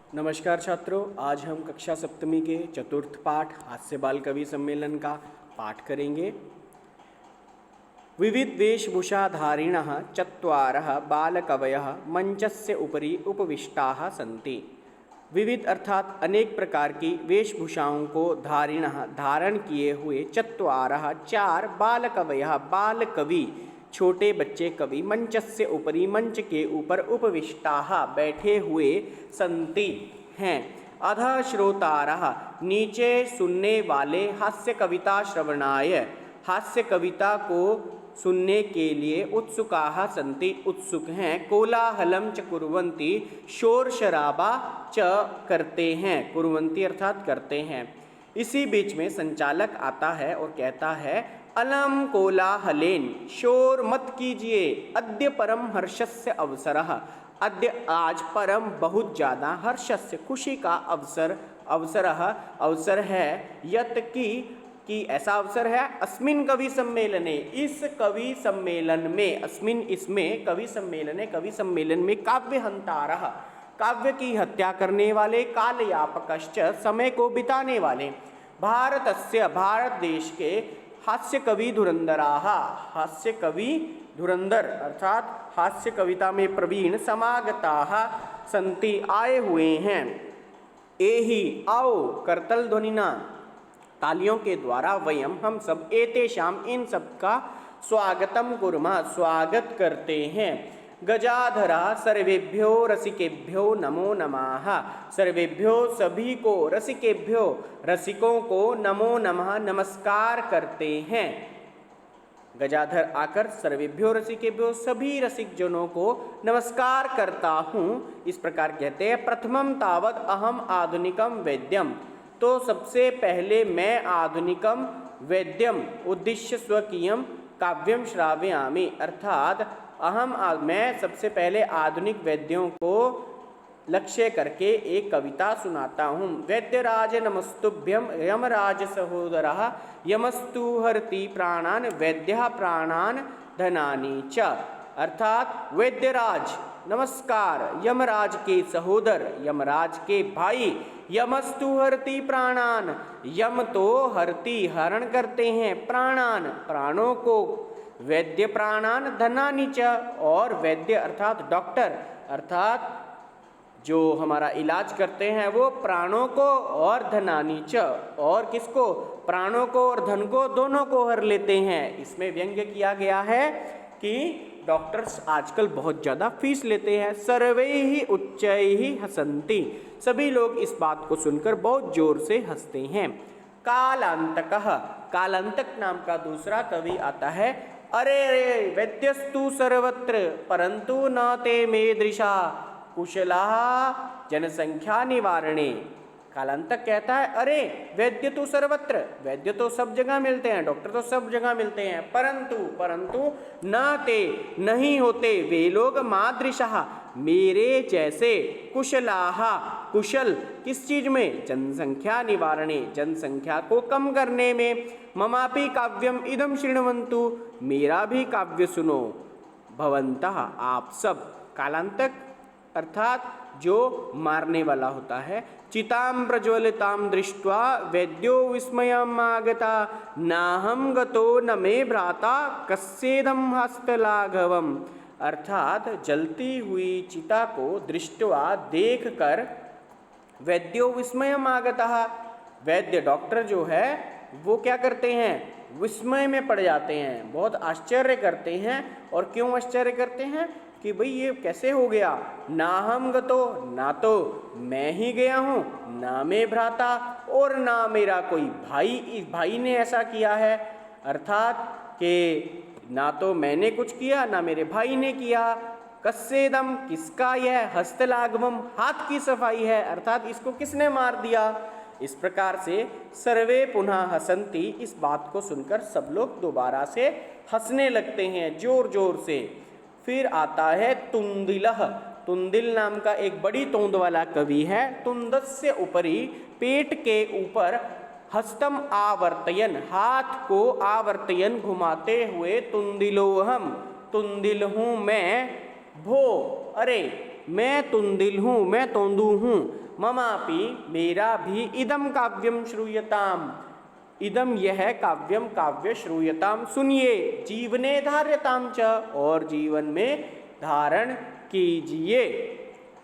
नमस्कार छात्रों, आज हम कक्षा सप्तमी के चतुर्थ पाठ हास्य बाल कवि सम्मेलन का पाठ करेंगे। विविध वेशभूषाधारिणः चत्वारः बालकवयः मंचस्य उपरि उपविष्टाः सन्ति। विविध अर्थात अनेक प्रकार की वेशभूषाओं को धारण किए हुए चत्वारः चार बालकवयः बाल कवि छोटे बच्चे कवि मंचस्य उपरि मंच के ऊपर उपविष्टाः बैठे हुए संति हैं। अधः श्रोतारः नीचे सुनने वाले हास्य कविता श्रवणाय हास्य कविता को सुनने के लिए उत्सुकाः संति उत्सुक हैं। कोलाहलम च कुर्वन्ति शोर शराबा च करते हैं। कुर्वन्ति अर्थात करते हैं। इसी बीच में संचालक आता है और कहता है अलम कोलाहलेन शोर मत कीजिए, अद्य परम हर्षस्य अवसरः अद्य आज परम बहुत ज़्यादा हर्षस्य खुशी का अवसर है यत कि ऐसा अवसर है अस्मिन कवि सम्मेलने इस कवि सम्मेलन में अस्मिन इसमें कवि सम्मेलन में काव्य हंतारः काव्य की हत्या करने वाले कालयापकश्च समय को बिताने वाले भारत देश के हास्य कवि धुरंधराः हास्य कवि धुरंधर अर्थात हास्य कविता में प्रवीण समागताः संति आए हुए हैं। एहि आओ करतल ध्वनिना तालियों के द्वारा वयम हम सब एतेषाम इन सब का स्वागतम कुर्मः स्वागत करते हैं। गजाधरा सर्वेभ्यो रसिकेभ्यो नमो नमः सर्वेभ्यो सभी को रसिकेभ्यो रसिकों को नमो नमः नमस्कार करते हैं। गजाधर आकर सर्वेभ्यो रसिकेभ्यो सभी रसिक जनों को नमस्कार करता हूँ इस प्रकार कहते हैं। प्रथमम तावद अहम आधुनिकम वैद्यम तो सबसे पहले मैं आधुनिकम वैद्यम उद्देश्य स्वकीयम काव्यम श्रावयामि अर्थात मैं सबसे पहले आधुनिक वैद्यों को लक्ष्य करके एक कविता सुनाता हूँ। वैद्यराज नमस्तुभ्यम यमराज सहोदरः यमस्तु हरति प्राणान वैद्यः प्राणान धनानि च अर्थात वैद्यराज नमस्कार, यमराज के सहोदर यमराज के भाई यमस्तु हरति प्राणान यम तो हरति हरण करते हैं प्राणान प्राणों को वैद्य प्राणान धनानि च और वैद्य अर्थात डॉक्टर अर्थात जो हमारा इलाज करते हैं वो प्राणों को और धनानि च और किसको प्राणों को और धन को दोनों को हर लेते हैं। इसमें व्यंग्य किया गया है कि डॉक्टर्स आजकल बहुत ज़्यादा फीस लेते हैं। सर्वैहि उच्चैहि हसन्ति सभी लोग इस बात को सुनकर बहुत जोर से हंसते हैं। कालांतकः कालांतक नाम का दूसरा कवि आता है। अरे रे वैद्यस्तु सर्वत्र परंतु न ते मेदृशा कुशलाः जनसंख्या निवारणे। कालांतक कहता है अरे वैद्य तो सर्वत्र वैद्य तो सब जगह मिलते हैं, डॉक्टर तो सब जगह मिलते हैं, परंतु न ते नहीं होते वे लोग मादृशः मेरे जैसे कुशलाः कुशल किस चीज में जनसंख्या निवारणे जनसंख्या को कम करने में। ममापि काव्यम इदम शृण्वन्तु मेरा भी काव्य सुनो। भवन्तः आप सब कालांतक अर्थात जो मारने वाला होता है। चितां प्रज्वलितां दृष्ट्वा वैद्यो विस्मयमागता नाहं गतो न मे भ्राता कस्येदं हस्तलाघवम् अर्थात जलती हुई चिता को दृष्ट्वा देखकर वैद्यो विस्मयमागता वैद्य डॉक्टर जो है वो क्या करते हैं विस्मय में पड़ जाते हैं, बहुत आश्चर्य करते हैं। और क्यों आश्चर्य करते हैं कि भाई ये कैसे हो गया। ना हम गतो ना तो मैं ही गया हूँ ना मैं भ्राता और ना मेरा कोई भाई इस भाई ने ऐसा किया है अर्थात कि ना तो मैंने कुछ किया ना मेरे भाई ने किया। कस्येदम किसका यह हस्तलाघवम हाथ की सफाई है अर्थात इसको किसने मार दिया। इस प्रकार से सर्वे पुनः हसंती इस बात को सुनकर सब लोग दोबारा से हंसने लगते हैं जोर जोर से। फिर आता है तुंदिलः तुंदिल नाम का एक बड़ी तोंद वाला कवि है। तुंदस्य उपरि पेट के ऊपर हस्तम आवर्तयन हाथ को आवर्तयन घुमाते हुए तुंदिलोहम तुंदिल हूँ मैं भो अरे मैं तुंदिल हूँ मैं तोंदू हूँ ममापि मेरा भी इदम काव्यम श्रूयताम, इदम यह काव्यम काव्य श्रूयताम सुनिए, जीवने धार्यताम च और जीवन में धारण कीजिए।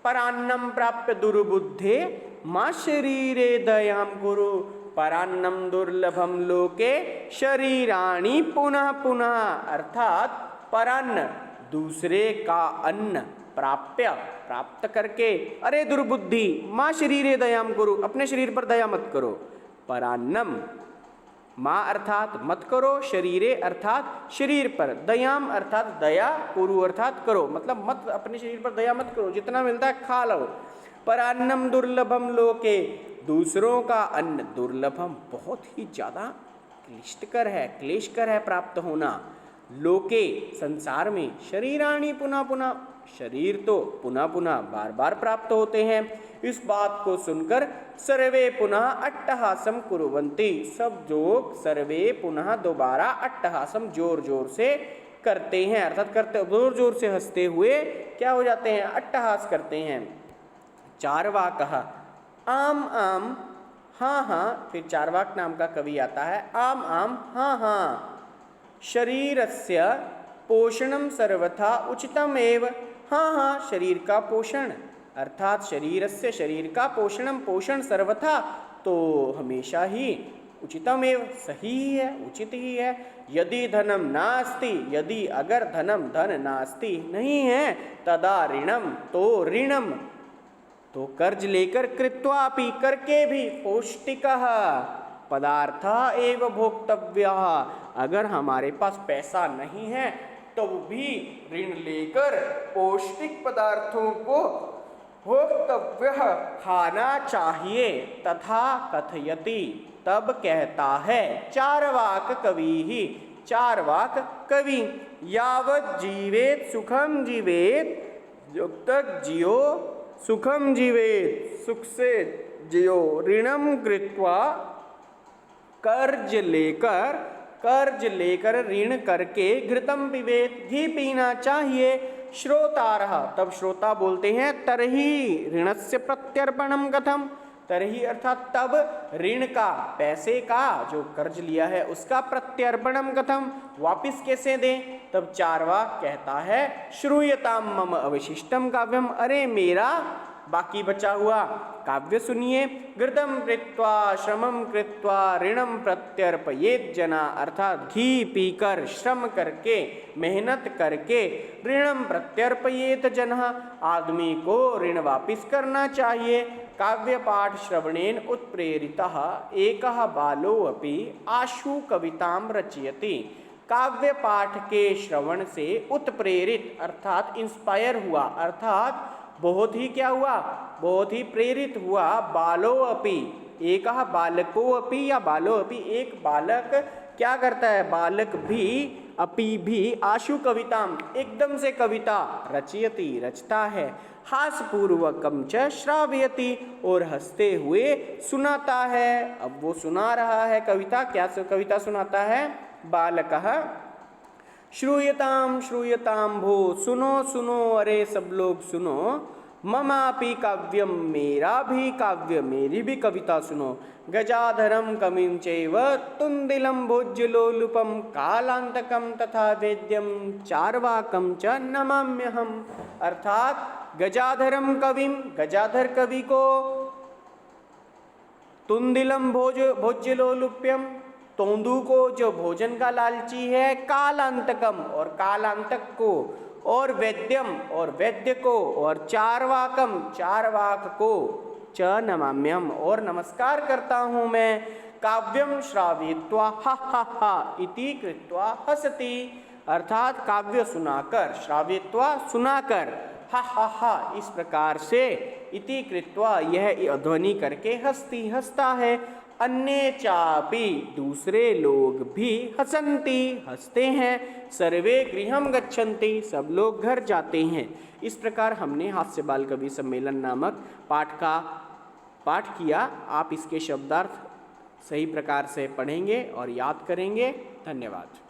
परान्नम प्राप्य दुर्बुद्धे मां शरीरे दयाम कुरु, परान्नम दुर्लभम लोके शरीराणि पुनः पुनः, अर्थात परान्न दूसरे का अन्न प्राप्य प्राप्त करके, अरे दुर्बुद्धि मां शरीरे दयाम कुरु, अपने शरीर पर दया मत करो। परान्नम माँ अर्थात मत करो, शरीरे अर्थात शरीर पर, दयाम अर्थात दया, कुरु अर्थात करो, मतलब मत अपने शरीर पर दया मत करो, जितना मिलता है खा लो। परान्नम दुर्लभम लोके, दूसरों का अन्न दुर्लभम बहुत ही ज़्यादा क्लिष्टकर है, क्लेशकर है प्राप्त होना। लोके संसार में, शरीराणि पुनः पुनः, शरीर तो पुनः पुनः बार बार प्राप्त होते हैं। इस बात को सुनकर सर्वे पुनः अट्टहासम कुर्वन्ति, सब लोग सर्वे पुनः दोबारा अट्टहासम जोर जोर से करते हैं, अर्थात करते जोर जोर से हंसते हुए क्या हो जाते हैं, अट्टहास करते हैं। चार्वाकः आम आम हाँ हाँ, फिर चार्वाक नाम का कवि आता है, आम आम हाँ हाँ, शरीरस्य पोषणम सर्वथा उचितम एव, हाँ हाँ शरीर का पोषण, अर्थात शरीरस्य शरीर का पोषणम पोषण सर्वथा तो हमेशा ही उचितम एव सही ही है, उचित ही है। यदि धनम नास्ति, यदि अगर धनम धन नास्ति नहीं है, तदा ऋणम तो ऋणम तो कर्ज लेकर, कृत्वापि करके भी, पौष्टिकः पदार्थ एव भोक्तव्य, अगर हमारे पास पैसा नहीं है तो भी ऋण लेकर पौष्टिक पदार्थों को भोक्तव्य खाना चाहिए। तथा कथयति तब कहता है, चार्वाक कवि ही, चार्वाक कवि, यावत जीवेत सुखम जीवेत, जब तक जियो सुखम जीवेत, सुख से जियो, ऋणम कृत्वा कर्ज लेकर ऋण करके, घृतम पिबेत घी पीना चाहिए। श्रोतारः तब श्रोता बोलते हैं, तरही ऋणस्य प्रत्यर्पणम कथम, तरही अर्थात तब ऋण का, पैसे का जो कर्ज लिया है उसका प्रत्यर्पणम कथम, वापिस कैसे दें। तब चार्वाक कहता है, श्रूयताम मम अवशिष्टम काव्यम, अरे मेरा बाकी बचा हुआ काव्य सुनिए। घृतम कृत्वा श्रमम कृत्वा ऋणम प्रत्यर्पयेत जना, अर्थात घी पीकर, श्रम करके, मेहनत करके, ऋणम प्रत्यर्पयेत जना, आदमी को ऋण वापिस करना चाहिए। काव्य पाठ श्रवणेन उत्प्रेरितः एकः बालो अपि आशु कविताम रचयति, काव्य पाठ के श्रवण से उत्प्रेरित अर्थात इंस्पायर हुआ, अर्थात बहुत ही क्या हुआ, बहुत ही प्रेरित हुआ। बालो अपि, एक बालको अपि या बालो अपि, एक बालक क्या करता है, बालक भी, अपि भी, आशु कविताम एकदम से कविता, रचयति रचता है, हासपूर्वकम च श्रावयति और हंसते हुए सुनाता है। अब वो सुना रहा है कविता, क्या कविता सुनाता है, बालकः श्रूयताम श्रूयताम भो, सुनो सुनो अरे सब लोग सुनो, ममापि काव्यम मेरा भी काव्य, मेरी भी कविता सुनो। गजाधरम कविं चैव तुंदिलम भोज्यलोलुपम, कालांतकम तथा वेद्यम चार्वाकम च नमाम्यहम, अर्थात गजाधरम कविम, गजाधर कवि को, तुंदिलम भोज्यलोलुप्यम तोंदू को जो भोजन का लालची है, कालांतकम और कालांतक को, और वेद्यम और वैद्य को, और चार्वाकम चार्वाक को, च नमाम्यम और नमस्कार करता हूँ मैं। काव्यम श्रावयित्वा हा हा हा इति कृत्वा हसति, अर्थात काव्य सुनाकर, श्रावयित्वा सुनाकर, हा हा हा इस प्रकार से, इति कृत्वा यह ध्वनि करके, हस्ती हंसता है। अन्ये चापि दूसरे लोग भी, हसन्ति हंसते हैं, सर्वे गृहम गच्छन्ति सब लोग घर जाते हैं। इस प्रकार हमने हास्य बाल कवि सम्मेलन नामक पाठ का पाठ किया। आप इसके शब्दार्थ सही प्रकार से पढ़ेंगे और याद करेंगे। धन्यवाद।